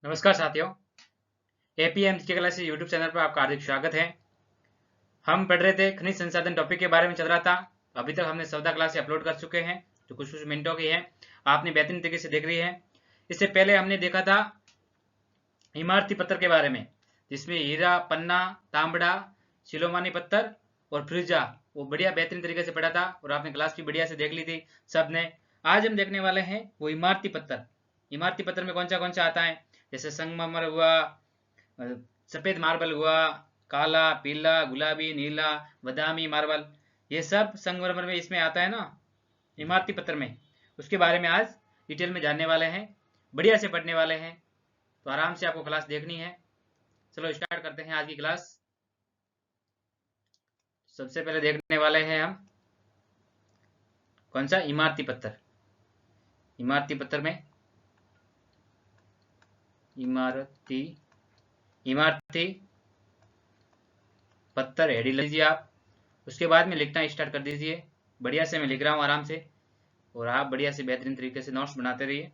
नमस्कार साथियों, APMC classes YouTube channel पर आपका हार्दिक स्वागत है। हम पढ़ रहे थे खनिज संसाधन टॉपिक के बारे में चल रहा था। अभी तक हमने 14 क्लासें अपलोड कर चुके हैं जो कुछ कुछ मिनटों की है। आपने बेहतरीन तरीके से देख रही है। इससे पहले हमने देखा था इमारती पत्थर के बारे में, जिसमें हीरा, पन्ना, तांबड़ा, सिलोमानी पत्थर और फ्रिजा, वो बढ़िया बेहतरीन तरीके से पढ़ा था और आपने क्लास भी बढ़िया से देख ली थी सबने। आज हम देखने वाले हैं वो इमारती पत्थर। इमारती पत्थर में कौन सा आता है, जैसे संगमरमर हुआ, सफेद मार्बल हुआ, काला, पीला, गुलाबी, नीला, बादामी मार्बल, ये सब संगमरमर में इसमें आता है ना, इमारती पत्थर में। उसके बारे में आज डिटेल में जानने वाले हैं, बढ़िया से पढ़ने वाले हैं, तो आराम से आपको क्लास देखनी है। चलो स्टार्ट करते हैं आज की क्लास। सबसे पहले देखने वाले हैं हम कौन सा, इमारती पत्थर। इमारती पत्थर में इमारती इमारती पत्थर हेडी लीजिए आप। उसके बाद में लिखना स्टार्ट कर दीजिए। बढ़िया से मैं लिख रहा हूँ आराम से, और आप बढ़िया से बेहतरीन तरीके से नोट्स बनाते रहिए।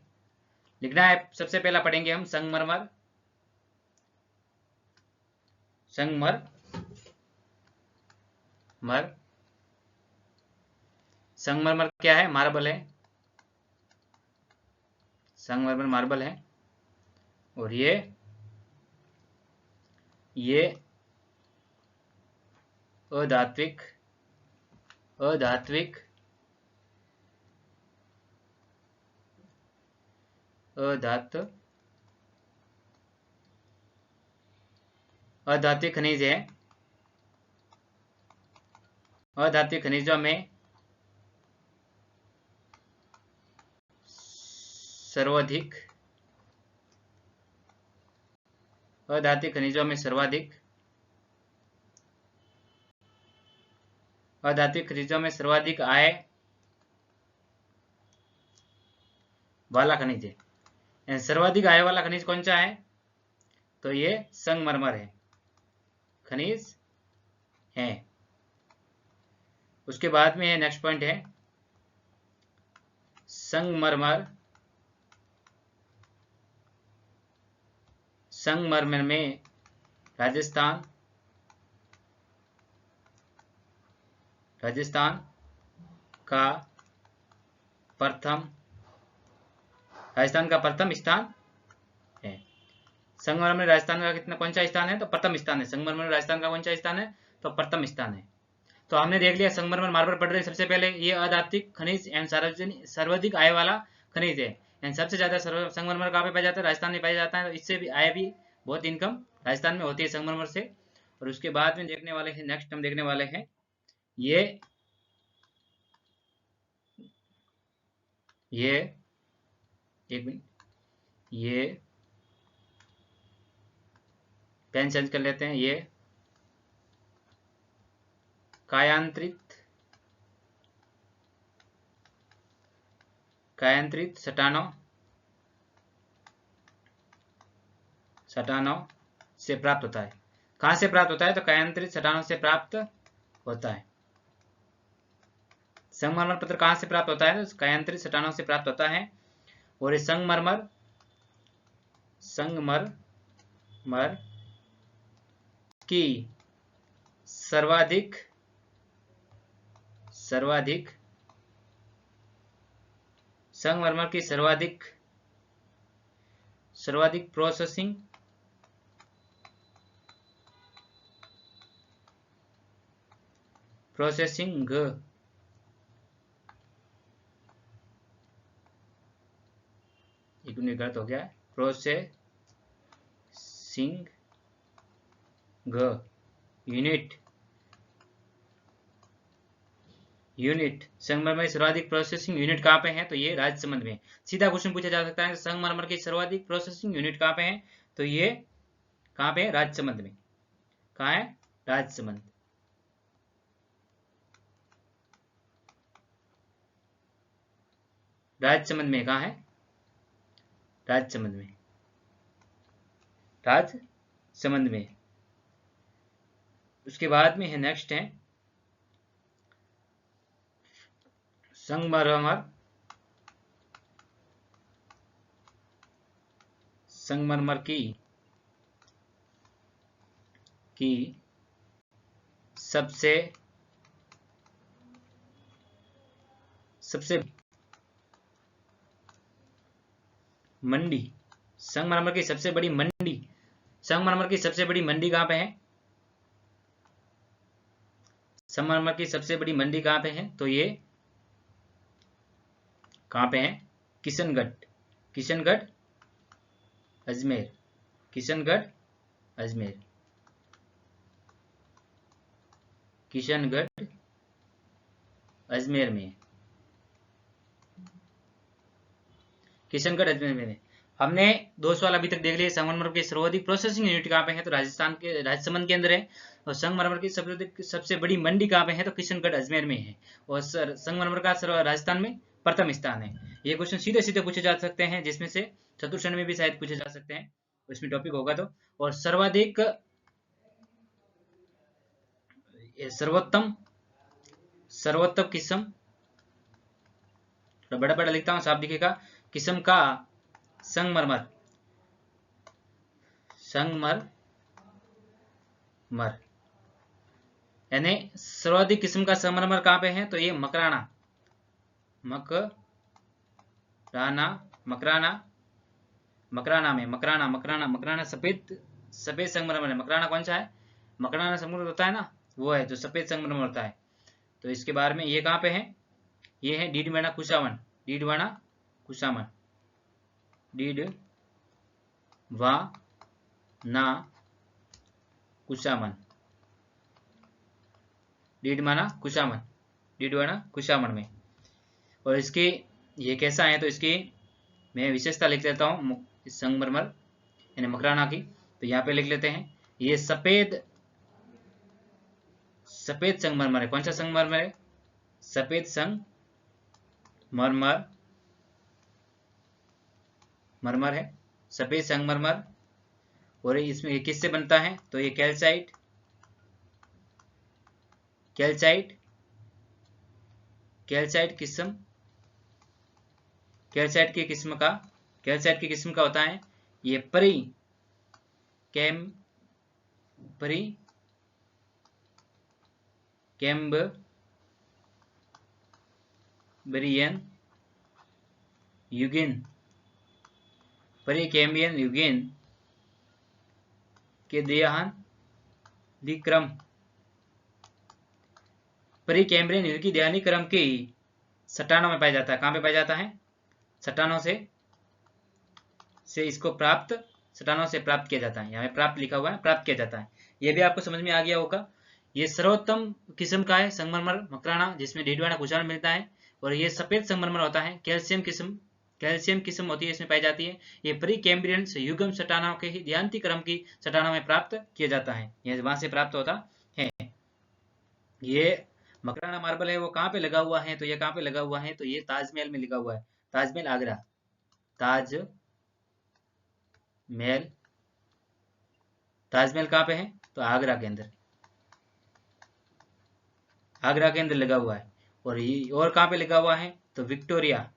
लिखना है। सबसे पहला पढ़ेंगे हम संगमरमर। संगमर मर संगमरमर क्या है? मार्बल है। संगमरमर मार्बल है, और ये अधात्विक अधात्विक अधात्विक खनिज है। अधात्विक खनिजों में सर्वाधिक अधात्विक खनिजों में सर्वाधिक अधात्विक खनिजों में सर्वाधिक आय वाला खनिज है। सर्वाधिक आय वाला खनिज कौन सा है? तो ये संगमरमर है, खनिज है। उसके बाद में नेक्स्ट पॉइंट है संगमरमर। संगमरमर में राजस्थान का प्रथम स्थान है। संगमरमर में राजस्थान का कौन सा स्थान है? तो प्रथम स्थान है। संगमरमर में राजस्थान का कौन सा स्थान है? तो प्रथम स्थान है। तो हमने देख लिया संगमरमर मार्बल पढ़ रहे। सबसे पहले ये अधात्विक खनिज एवं सर्वाधिक आय वाला खनिज है। एंड सबसे ज्यादा संगमरमर कहाँ पे पाया जाता है? राजस्थान में पाया जाता है। तो इससे भी आय भी बहुत इनकम राजस्थान में होती है संगमरमर से। और उसके बाद में देखने वाले हैं, नेक्स्ट हम देखने वाले हैं ये एक मिनट, ये पेन चेंज कर लेते हैं। ये कायांतरित सटानों से प्राप्त होता है। कहां से प्राप्त होता है? तो कायांतरित सटानों से प्राप्त होता है। संगमरमर पत्थर कहां से प्राप्त होता है? तो कायांतरित सटानों से प्राप्त होता है। और ये संगमरमर की सर्वाधिक संगमरमर की सर्वाधिक प्रोसेसिंग एक मिनट गलत हो गया है। प्रोसेसिंग यूनिट संगमरमर में सर्वाधिक प्रोसेसिंग यूनिट कहाँ पे है? तो ये राजसमंद में। सीधा क्वेश्चन पूछा जा सकता है, संगमरमर की सर्वाधिक प्रोसेसिंग यूनिट कहाँ पे है? तो ये कहाँ पे है? राजसमंद में। कहाँ है? राजसमंद। राजसमंद में कहाँ है? राजसमंद में। उसके बाद में है, नेक्स्ट है संगमरमर की सबसे मंडी, संगमरमर की सबसे बड़ी मंडी, संगमरमर की सबसे बड़ी मंडी कहाँ पे है? संगमरमर की सबसे बड़ी मंडी कहाँ पे है? तो ये कहाँ पे है? किशनगढ़, किशनगढ़ अजमेर, किशनगढ़ अजमेर, किशनगढ़ अजमेर में, किशनगढ़ अजमेर में। हमने 2 सवाल अभी तक देख लिए। संगमरमर की सर्वाधिक प्रोसेसिंग यूनिट कहाँ पे है? तो राजस्थान के राजसमंद के अंदर है। और संगमरमर की सबसे बड़ी मंडी कहाँ पे है? तो किशनगढ़ अजमेर में है। और संगमरमर का राजस्थान में प्रथम स्थान है। ये क्वेश्चन सीधे सीधे पूछे जा सकते हैं, जिसमें से चतुर्श्रेणी में भी शायद पूछे जा सकते हैं, उसमें टॉपिक होगा तो। और सर्वोत्तम किस्म, तो बड़ा बड़ा लिखता हूं, साफ दिखेगा, किस्म का संगमरमर, संगमरमर यानी सर्वाधिक किस्म का संगमरमर कहाँ पे है? तो ये मकराना, मकराना में, मकराना सफेद संगमरमर है। मकराना कौन सा है? मकराना संगमरमर होता है ना, वो है जो सफेद संगमरमर होता है। तो इसके बारे में ये कहाँ पे है? ये है डीडवाना कुसावन, डीडवाना कुसावन, डीडवाना कुसावन, डीडवाना कुसावन में। और इसकी ये कैसा है? तो इसकी मैं विशेषता लिख लेता हूँ, संगमरमर यानी मकराना की। तो यहाँ पे लिख लेते हैं, ये सफेद संगमरमर है। कौन सा संगमरमर है? सफेद संगमरमर है, सफेद संगमरमर। और इसमें ये किससे बनता है? तो ये कैल्साइट की किस्म का होता है। ये कैम्ब्रियन युगीन के देहांती क्रम, प्रीकैम्ब्रियन युग की देहांती क्रम की चट्टानों में पाया जाता है। कहाँ पे पाया जाता है? चट्टानों से इसको चट्टानों से प्राप्त किया जाता है। यहाँ पे प्राप्त लिखा हुआ है, प्राप्त किया जाता है। ये भी आपको समझ में आ गया होगा। ये सर्वोत्तम किस्म का है संगमरमर मकराना, जिसमें डीडवाना कुसावन मिलता है। और ये सफेद संगमरमर होता है, कैल्शियम किस्म होती है, इसमें पाई जाती है। ये प्री कैम्ब्रियन युगम चट्टानों के ही देहांती क्रम की चट्टानों में प्राप्त किया जाता है, ये वहां से प्राप्त होता है। ये मकराना मार्बल है, वो कहाँ पे लगा हुआ है? तो ये कहाँ पे लगा हुआ है? तो ये ताजमहल में लगा हुआ है, ताजमहल आगरा, ताजमहल कहाँ पे है? तो आगरा के अंदर लगा हुआ है। और ये और कहाँ पे लगा हुआ है? तो Victoria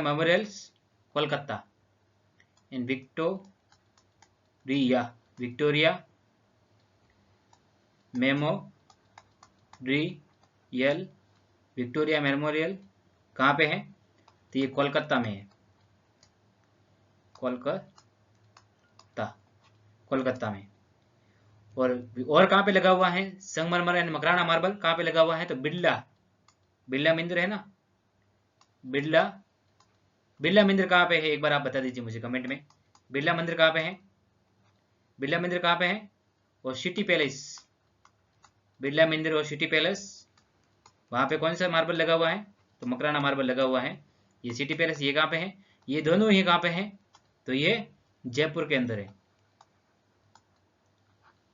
memorials Kolkata, in Victoria memorial कहाँ पे है? तो ये कोलकाता में है, कोलकाता में। और कहाँ पे लगा हुआ है संगमरमर एंड मकराना मार्बल? कहाँ पे लगा हुआ है? तो बिरला मंदिर है ना, बिरला मंदिर कहाँ पे है? एक बार आप बता दीजिए मुझे कमेंट में, बिरला मंदिर कहाँ पे है? बिरला मंदिर कहाँ पे है? और सिटी पैलेस, बिरला मंदिर और सिटी पैलेस, वहां पे कौन सा मार्बल लगा हुआ है? तो मकराना मार्बल लगा हुआ है। ये सिटी पैलेस ये कहाँ पे है? ये दोनों ही कहाँ पे है? तो ये जयपुर के अंदर है,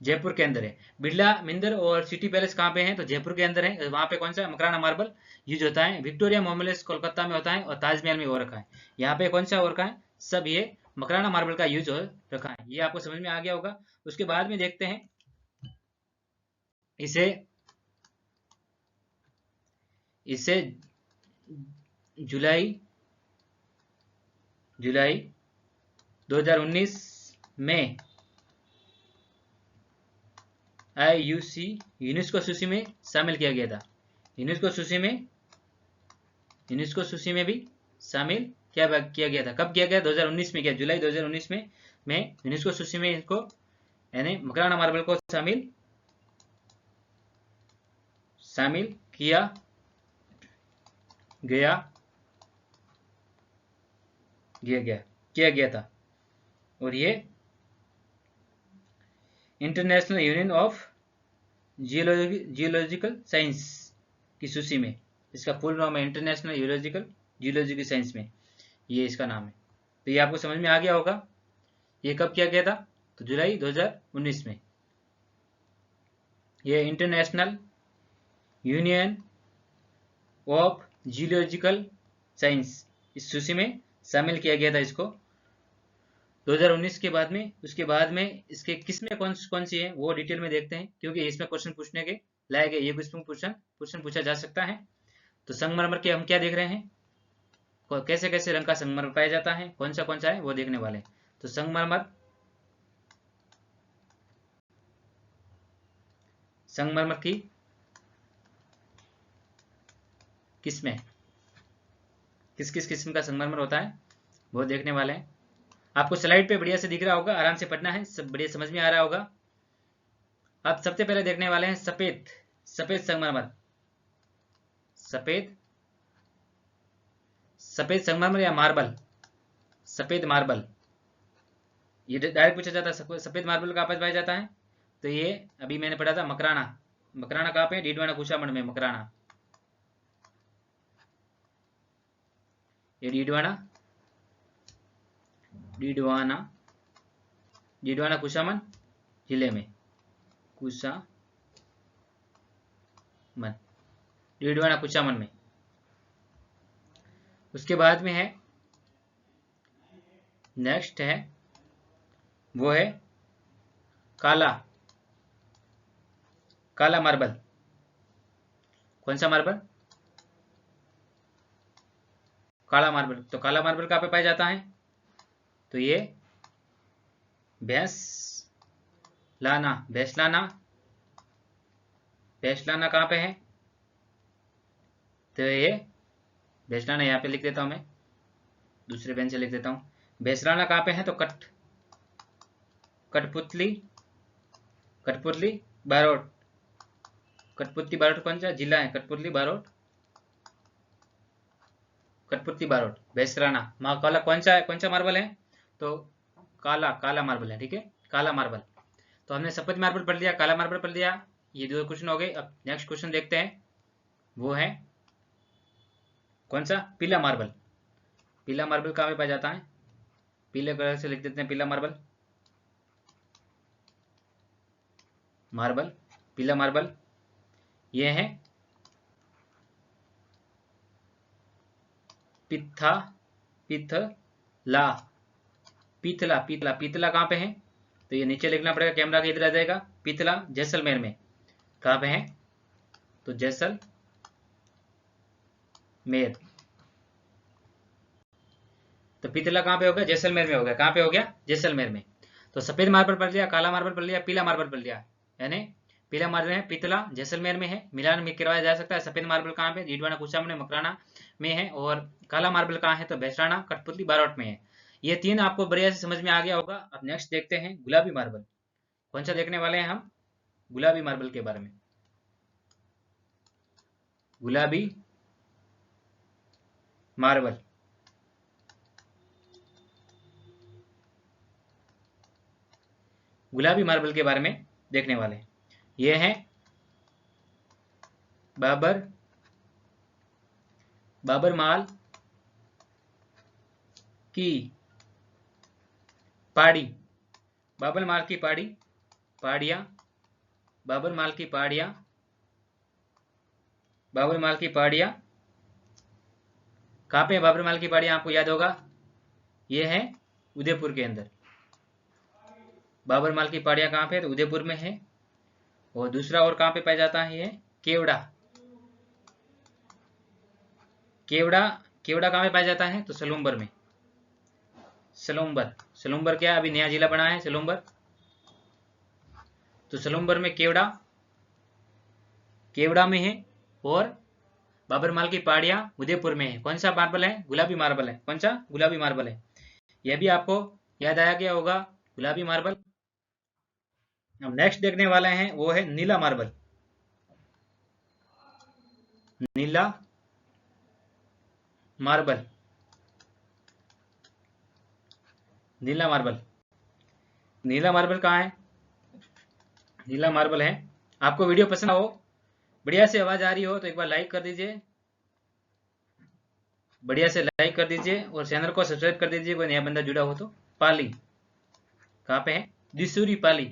जयपुर के अंदर है। बिरला मंदिर और सिटी पैलेस कहाँ पे है? तो जयपुर के अंदर है। वहां पे कौन सा मकराना मार्बल यूज होता है? विक्टोरिया मेमोरियल कोलकाता में होता है, और ताजमहल में हो रखा है। यहाँ पे कौन सा हो रखा है? सब ये मकराना मार्बल का यूज हो रखा है। ये आपको समझ में आ गया होगा। उसके बाद में देखते हैं इसे जुलाई 2019 में IUC यूनेस्को सूची में शामिल किया गया था। यूनेस्को सूची में भी शामिल किया गया था। कब किया गया? 2019 में किया, जुलाई 2019 में यूनेस्को सूची में इसको यानी मकराना मार्बल को शामिल किया गया था। और ये international union of geological science की सूची में, इसका फुल नाम है इंटरनेशनल जियोलॉजिकल साइंस में, ये इसका नाम है। तो ये आपको समझ में आ गया होगा। ये कब किया गया था? तो जुलाई 2019 में। ये international union of geological science इस सूची में शामिल किया गया था इसको 2019 के बाद में। उसके बाद में इसके किसमें कौन सी है वो डिटेल में देखते हैं, क्योंकि इसमें क्वेश्चन पूछने के लायक है, ये क्वेश्चन पूछा जा सकता है। तो संगमरमर के हम क्या देख रहे हैं, कैसे कैसे रंग का संगमरमर पाया जाता है, कौन सा है वो देखने वाले हैं। तो संगमरमर की किस किस्म का संगमरमर होता है वो देखने वाले हैं। आपको स्लाइड पे बढ़िया से दिख रहा होगा, आराम से पढ़ना है, सब बढ़िया समझ में आ रहा होगा। अब सबसे पहले देखने वाले हैं सफेद संगमरमर। सफेद संगमरमर या मार्बल, सफेद मार्बल, ये डायरेक्ट पूछा जाता है। सफेद मार्बल कहाँ पाया जाता है? तो ये अभी मैंने पढ़ा था मकराना कहाँ पे? डीडवाना कुशामन में मकराना, ये डीडवाना कुशामन जिले में, डीडवाना कुशामन में। उसके बाद में है नेक्स्ट है वो है काला मार्बल। कौन सा मार्बल? काला मार्बल। तो काला मार्बल कहाँ पे पाया जाता है? तो ये भैंसलाना कहाँ पे है? तो ये भैंसलाना यहाँ पे लिख देता हूं मैं, दूसरे पेन से लिख देता हूं। भैंसलाना कहाँ पे है? तो कठपुतली बारोट कौन सा जिला है? कठपुतली बारोट भैंसलाना। काला कौन सा मार्बल है? तो काला मार्बल है, ठीक है, काला मार्बल। तो हमने सफेद मार्बल पढ़ लिया, काला मार्बल पढ़ लिया, ये दो क्वेश्चन हो गए। अब नेक्स्ट क्वेश्चन देखते हैं, वो है कौन सा? पीला मार्बल कहाँ पे पाया जाता है? पीले कलर से लिख देते हैं, पीला मार्बल। ये है पीतला कहाँ पे है? तो ये नीचे लिखना पड़ेगा, कैमरा के इधर आ जाएगा। पीतला जैसलमेर में। कहाँ पे है? तो जैसलमेर। तो पीतला कहाँ पे होगा? जैसलमेर में होगा। कहाँ पे हो गया? जैसलमेर में। तो सफेद मार्बल पढ़ लिया, काला मार्बल पढ़ लिया, पीला मार्बल पढ़ लिया। यानी पीला मार्बल है, पीतला जैसलमेर में है, मिलान में करवाया जा सकता है। सफेद मार्बल कहाँ पे? डीडवाना कुशामन मकराना में है। और काला मार्बल कहाँ है? तो भैंसलाना कठपुतली बारोट में है। ये तीन आपको बढ़िया से समझ में आ गया होगा। अब नेक्स्ट देखते हैं गुलाबी मार्बल। कौन सा देखने वाले हैं हम? गुलाबी मार्बल के बारे में। गुलाबी मार्बल, गुलाबी मार्बल के बारे में देखने वाले हैं। ये है बाबर माल की पहाड़ी, बाबर माल की पहाड़ियाँ कहाँ पे है? बाबर माल की पहाड़ियाँ आपको याद होगा, ये है उदयपुर के अंदर। बाबर माल की पहाड़ियाँ कहाँ पे है? तो उदयपुर में है। और दूसरा और कहाँ पे पाया जाता है? ये केवड़ा कहाँ पे पाया जाता है? तो सलूम्बर में। सलूम्बर। सलूम्बर क्या, अभी नया जिला बना है सलूम्बर। तो सलूम्बर में केवड़ा, केवड़ा में है, और बाबरमाल की पहाड़ियां उदयपुर में है। कौन सा मार्बल है, गुलाबी मार्बल है। कौन सा, गुलाबी मार्बल है। यह भी आपको याद आया गया होगा, गुलाबी मार्बल। अब नेक्स्ट देखने वाले हैं वो है नीला मार्बल। नीला मार्बल, नीला मार्बल। नीला मार्बल कहाँ है, नीला मार्बल है। आपको वीडियो पसंद हो, बढ़िया से आवाज आ रही हो तो एक बार लाइक कर दीजिए, बढ़िया से लाइक कर दीजिए, और चैनल को सब्सक्राइब कर दीजिए कोई नया बंदा जुड़ा हो तो। पाली कहाँ पे है, दिसूरी पाली,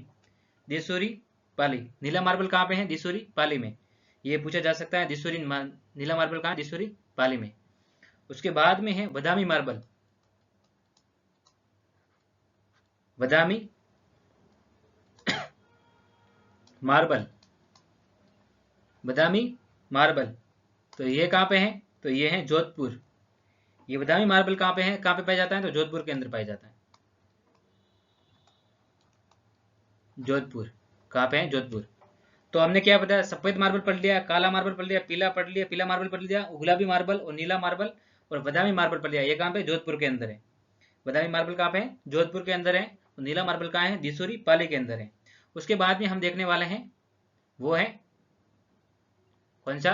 दिसूरी पाली। नीला मार्बल कहाँ पे है, दिसूरी पाली में। ये पूछा जा सकता है, दिसूरी नीला मार्बल कहाँ, दिसूरी पाली में। उसके बाद में है बदामी मार्बल, बदामी मार्बल, बदामी मार्बल। तो ये कहाँ पे है, तो ये है जोधपुर। ये बदामी मार्बल कहाँ पे है, कहाँ पे पाया जाता है, तो जोधपुर के अंदर पाया जाता है। जोधपुर कहाँ पे है, जोधपुर। तो हमने क्या बताया, सफेद मार्बल पढ़ लिया, काला मार्बल पढ़ लिया, पीला पढ़ लिया, पीला मार्बल पढ़ लिया, गुलाबी मार्बल और नीला मार्बल और बदामी मार्बल पढ़ लिया। ये कहाँ पे, जोधपुर के अंदर है। बदामी मार्बल कहाँ पे है, जोधपुर के अंदर है। और नीला मार्बल कहाँ है, दिसूरी पाली के अंदर है। उसके बाद में हम देखने वाले हैं वो है कौन सा,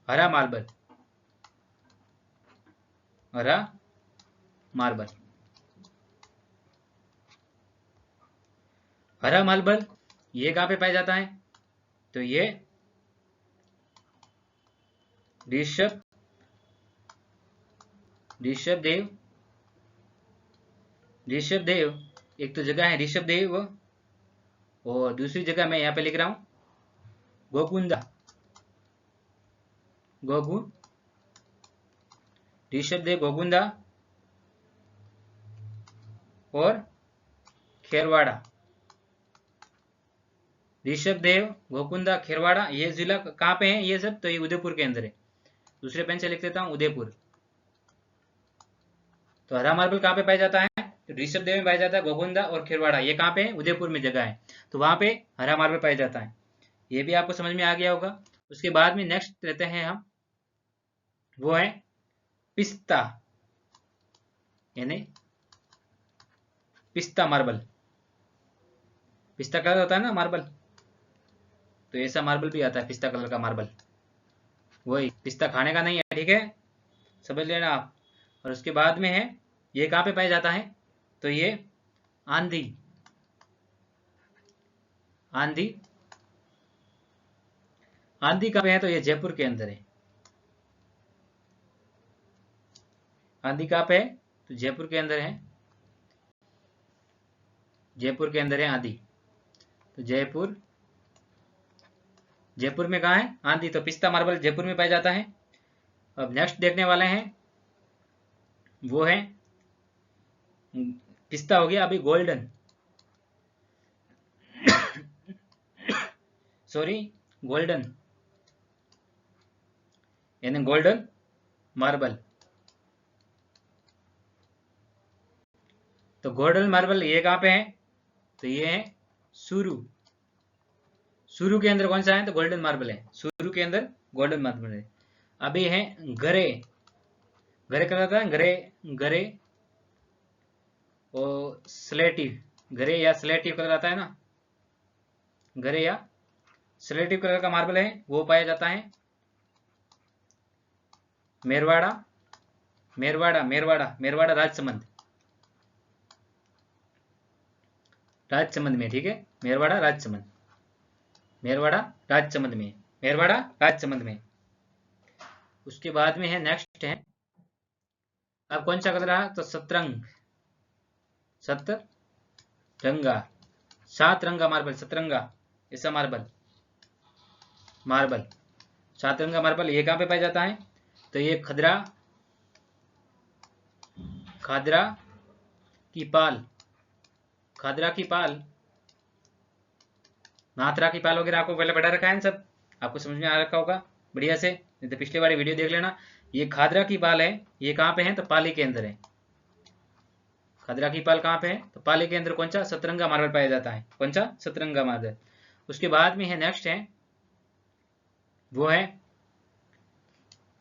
हरा मार्बल, हरा मार्बल। हरा मार्बल ये कहाँ पे पाया जाता है, तो ये ऋषभ देव, ऋषभ देव एक तो जगह है ऋषभ देव, और दूसरी जगह मैं यहाँ पे लिख रहा हूँ गोकुंदा, गोगु, ऋषभ देव गोकुंदा और खेरवाड़ा। ऋषभ देव गोकुंदा खेरवाड़ा, ये जिला कहाँ पे है ये सब, तो ये उदयपुर के अंदर है। दूसरे पेन से लिख देता हूँ उदयपुर। तो हरा मार्बल कहाँ पे पाया जाता है, तो ऋषभ देव में पाया जाता है, गोकुंदा और खेरवाड़ा ये कहाँ पे है, उदयपुर में जगह है। तो वहां पे हरा मार्बल पाया जाता है। ये भी आपको समझ में आ गया होगा। उसके बाद में नेक्स्ट लेते हैं हम, वो है पिस्ता, यानी पिस्ता मार्बल। पिस्ता कलर होता है ना मार्बल, तो ऐसा मार्बल भी आता है पिस्ता कलर का मार्बल। वही पिस्ता खाने का नहीं है, ठीक है, समझ लेना आप। और उसके बाद में है, ये कहाँ पे पाया जाता है, तो ये आंधी, आंधी, आंधी कहाँ पे है, तो ये जयपुर के अंदर है। आंधी कहाँ पे है, तो जयपुर के अंदर है, जयपुर के अंदर है आंधी। तो जयपुर, जयपुर में कहाँ है आंधी, तो पिस्ता मार्बल जयपुर में पाया जाता है। अब नेक्स्ट देखने वाले हैं वो है, पिस्ता हो गया, अभी गोल्डन, सॉरी गोल्डन, यानी गोल्डन मार्बल। तो गोल्डन मार्बल ये कहाँ पे है, तो ये है सुरू, सुरू के अंदर कौन सा है, तो गोल्डन मार्बल है, सुरू के अंदर गोल्डन मार्बल है। अभी है गरे, गरे क्या होता है, गरे, गरे और स्लेटिव, गरे या स्लेटिव कलर आता है ना, गरे या स्लेटिव कलर का मार्बल है, वो पाया जाता है मेरवाड़ा, मेरवाड़ा, मेरवाड़ा, मेरवाड़ा राजसमंद, राजसमंद में, ठीक है, मेरवाड़ा राजसमंद, मेरवाड़ा राजसमंद में, मेरवाड़ा राजसमंद में। उसके बाद में है नेक्स्ट है, अब कौन सा कलर रहा, तो सतरंग, सतरंगा, सात रंगा मार्बल, सतरंगा ऐसा मार्बल, मार्बल सातरंगा मार्बल ये कहाँ पे पाया जाता है, तो ये खदरा, खादरा की पाल, खादरा की पाल, नाथरा की पाल वगैरह आपको पहले पढ़ा रखा है सब, आपको समझ में आ रखा होगा बढ़िया से, नहीं तो पिछले वाली वीडियो देख लेना। ये खादरा की पाल है, ये कहाँ पे है, तो पाली के अंदर है, खदरा की पाल कहाँ पे है? तो पाली के अंदर कौन सा? सतरंगा मार्बल पाया जाता है। कौन सा? सतरंगा मार्बल। उसके बाद में है नेक्स्ट है, वो है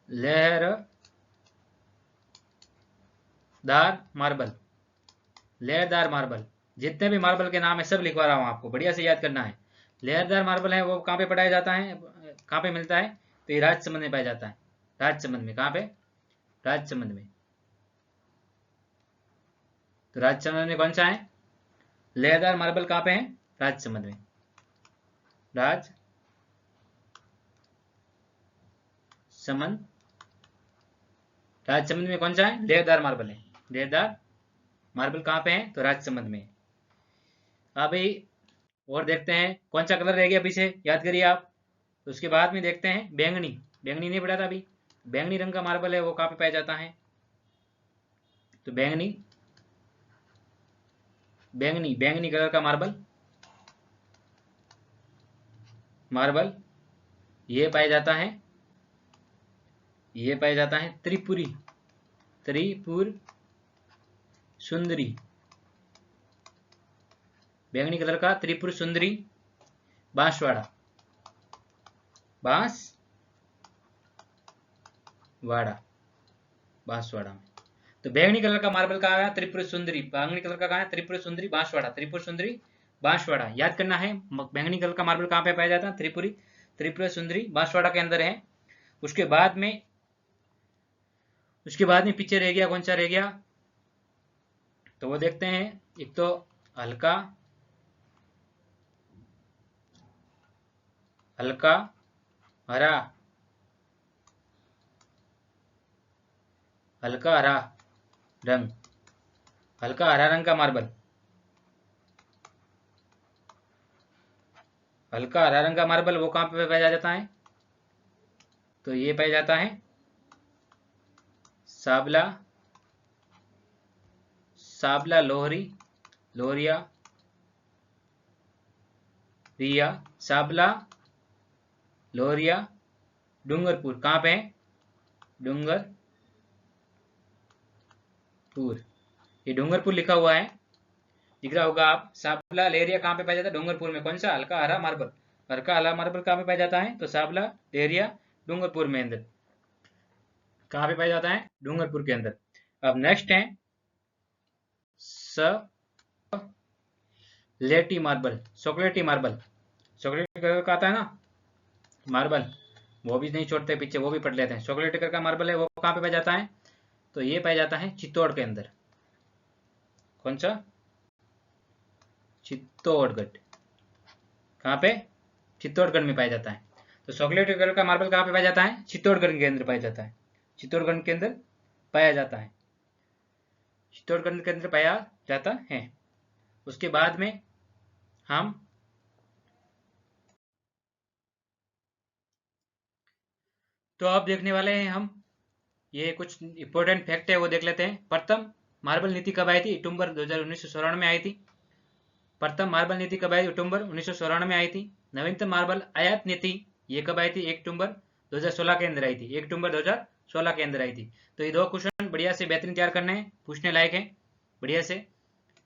लहरदार मार्बल। लहरदार मार्बल, जितने भी मार्बल के नाम है सब लिखवा रहा हूँ आपको, बढ़िया से याद करना है। लहरदार मार्बल है वो कहाँ पे पाया जाता है? कहाँ पे मिलता है? तो ये राजसमंद में पाया जाता है। राजसमंद में। कहाँ पे? राजसमंद में। तो राजसमंद में कौन सा है? लहरदार मार्बल कहाँ पे है? राजसमंद में। राजसमंद। राजसमंद में कौन सा है? लहरदार मार्बल है। लहरदार मार्बल कहाँ पे है? तो राजसमंद में। अभी और देखते हैं कौन सा कलर रह गया पीछे, याद करिए आप। तो उसके बाद में देखते हैं बैंगनी। बैंगनी नहीं पढ़ा था अभी। बैंगनी रंग का मार्बल है वो कहाँ पे पाया जाता है? तो बैंगनी, बैंगनी बैंगनी कलर का मार्बल, मार्बल ये पाया जाता है, ये पाया जाता है त्रिपुरी, त्रिपुर सुंदरी। बैंगनी कलर का त्रिपुर सुंदरी बांसवाड़ा, बांसवाड़ा, बांसवाड़ा में। तो बैंगनी कलर का मार्बल कहाँ है? त्रिपुर सुंदरी। बैंगनी कलर का कहाँ है? त्रिपुर सुंदरी बांसवाड़ा। त्रिपुर सुंदरी बांसवाड़ा याद करना है। बैंगनी कलर का मार्बल कहाँ पे पाया जाता है? त्रिपुरी, त्रिपुर सुंदरी बांसवाड़ा के अंदर है। उसके बाद में पीछे रह गया, कौन सा रह गया? तो वो देखते हैं। एक तो हल्का, हल्का हरा, हल्का हरा रंग, हल्का हरा रंग का मार्बल, हल्का हरा रंग का मार्बल वो कहाँ पे पाया जाता है? तो ये पाया जाता है साबला, साबला लोहरी, लोहरिया, रिया, साबला लोहरिया डूंगरपुर। कहाँ पे है? डूंगरपुर। ये डूंगरपुर लिखा हुआ है, दिख रहा होगा आप। साबला लेरिया कहाँ पे पाया जाता है? डूंगरपुर में। कौन सा? हल्का हरा मार्बल। हल्का हरा मार्बल कहाँ पे पाया जाता है? तो साबला लेरिया डूंगरपुर में अंदर। कहाँ पे पाया जाता है? डूंगरपुर के अंदर। अब नेक्स्ट है लेटी मार्बल, चॉकलेटी मार्बल। चॉकलेटी कलर का आता है ना मार्बल, वो भी नहीं छोड़ते पीछे, वो भी पढ़ लेते हैं। चॉकलेटी कलर का मार्बल है वो कहाँ पे पाया जाता है? तो ये पाया जाता है चित्तौड़ के अंदर। कौन सा? चित्तौड़गढ़। कहाँ पे? चित्तौड़गढ़ में पाया जाता है। तो चॉकलेटी कलर का मार्बल कहाँ पे पाया जाता है? चित्तौड़गढ़ के अंदर पाया जाता है। चित्तौड़गढ़ के अंदर पाया जाता है। चित्तौड़गढ़ के अंदर पाया जाता है। उसके बाद में हम तो अब देखने वाले हैं हम, ये कुछ इंपॉर्टेंट फैक्ट है वो देख लेते हैं। प्रथम मार्बल नीति कब आई थी? अक्टूबर 1994 में आई थी। प्रथम मार्बल नीति कब आई? अक्टूबर 1994 में आई थी। नवीनतम मार्बल आयात नीति ये कब आई थी? 1 अक्टूबर 2016 के अंदर आई थी। 1 अक्टूबर 2016 के अंदर आई थी। तो ये दो क्वेश्चन बढ़िया से बेहतरीन तैयार करने हैं, पूछने लायक है बढ़िया से।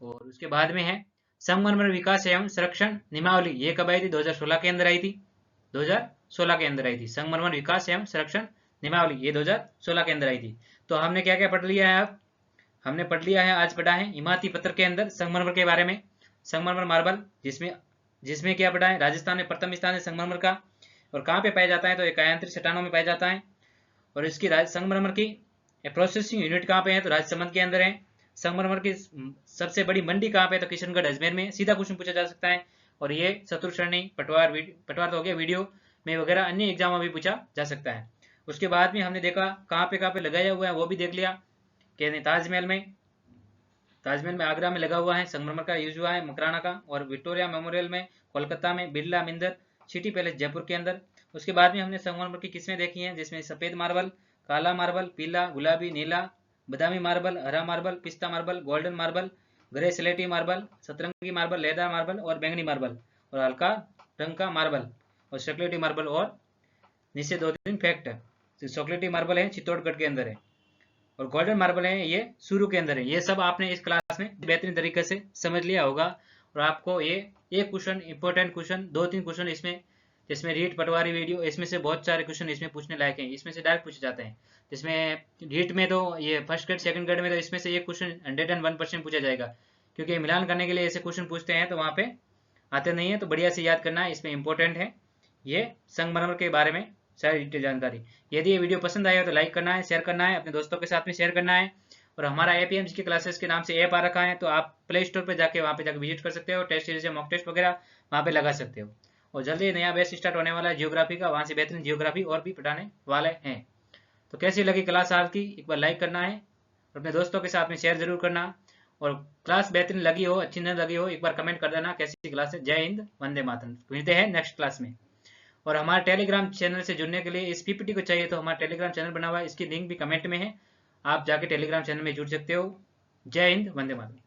और उसके बाद में है संगमरमर विकास एवं संरक्षण नियमावली, ये कब आई थी? 2016 के अंदर आई थी। 2016 के अंदर आई थी संगमरमर विकास एवं संरक्षण नियमावली, ये 2016 के अंदर आई थी। तो हमने क्या क्या पढ़ लिया है? अब हमने पढ़ लिया है, आज पढ़ा है इमारती पत्थर के अंदर संगमरमर के बारे में। संगमरमर मार्बल जिसमें क्या पढ़ा है? राजस्थान में प्रथम स्थान है संगमरमर का। और कहाँ पे पाया जाता है? तो एकांतरिक चट्टानों में पाया जाता है। और इसकी संगमरमर की प्रोसेसिंग यूनिट कहाँ पे है? तो राजसमंद के अंदर है। संगमरमर की सबसे बड़ी मंडी कहाँ पे? तो किशनगढ़ अजमेर में। सीधा क्वेश्चन पूछा जा सकता है। और ये चतुर्श्रेणी पटवार तो हो गया, वीडियो में वगैरह अन्य एग्जाम में भी पूछा जा सकता है। उसके बाद में हमने देखा कहाँ पे लगाया हुआ है वो भी देख लिया कि ताजमहल में आगरा में लगा हुआ है, संगमरमर का यूज हुआ है मकराना का। और विक्टोरिया मेमोरियल में कोलकाता में, बिरला मंदिर, सिटी पैलेस जयपुर के अंदर। उसके बाद में हमने संगमरमर की किस्में देखी हैं, जिसमें सफेद मार्बल, काला मार्बल, पीला, गुलाबी, नीला, बादामी मार्बल, हरा मार्बल, पिस्ता मार्बल, गोल्डन मार्बल, ग्रे स्लेटी मार्बल, सतरंगी मार्बल, लेदर मार्बल और बैंगनी मार्बल और हल्का रंग का मार्बल और चॉकलेटी मार्बल। और नीचे 2-3 फैक्ट है। चॉकलेटी मार्बल है चित्तौड़गढ़ के अंदर है और गोल्डन मार्बल है ये सुरू के अंदर है। ये सब आपने इस क्लास में बेहतरीन तरीके से समझ लिया होगा और आपको ये एक क्वेश्चन इंपॉर्टेंट क्वेश्चन 2-3 क्वेश्चन इसमें जिसमें रीट पटवारी वीडियो इसमें से बहुत सारे क्वेश्चन इसमें पूछने लायक हैं, इसमें से डायरेक्ट पूछे जाते हैं। जिसमें रीट में तो ये फर्स्ट ग्रेड सेकंड ग्रेड में तो इसमें से एक क्वेश्चन 101% पूछा जाएगा, क्योंकि मिलान करने के लिए ऐसे क्वेश्चन पूछते हैं तो वहाँ पे आते नहीं है, तो बढ़िया से याद करना है। इसमें इंपॉर्टेंट है ये संगमरमर के बारे में सारी डिटेल जानकारी। यदि ये वीडियो पसंद आया तो लाइक करना है, शेयर करना है, अपने दोस्तों के साथ में शेयर करना है। और हमारा एपीएम जीके क्लासेस के नाम से ऐप आ रखा है, तो आप प्ले स्टोर पर जाके वहाँ पे जाकर विजिट कर सकते हो, टेस्ट सीरीज या मॉक टेस्ट वगैरह वहाँ पे लगा सकते हो। और जल्दी नया बैच स्टार्ट होने वाला है जियोग्राफी का, वहाँ से बेहतरीन जियोग्राफी और भी पढ़ाने वाले हैं। तो कैसी लगी क्लास आज की, एक बार लाइक करना है और अपने दोस्तों के साथ में शेयर जरूर करना। और क्लास बेहतरीन लगी हो, अच्छी न लगी हो, एक बार कमेंट कर देना कैसी क्लास है। जय हिंद, वंदे मातरम। मिलते हैं नेक्स्ट क्लास में। और हमारे टेलीग्राम चैनल से जुड़ने के लिए इस पीपीटी को चाहिए तो हमारा टेलीग्राम चैनल बना हुआ है, इसकी लिंक भी कमेंट में है, आप जाके टेलीग्राम चैनल में जुड़ सकते हो। जय हिंद, वंदे मातरम।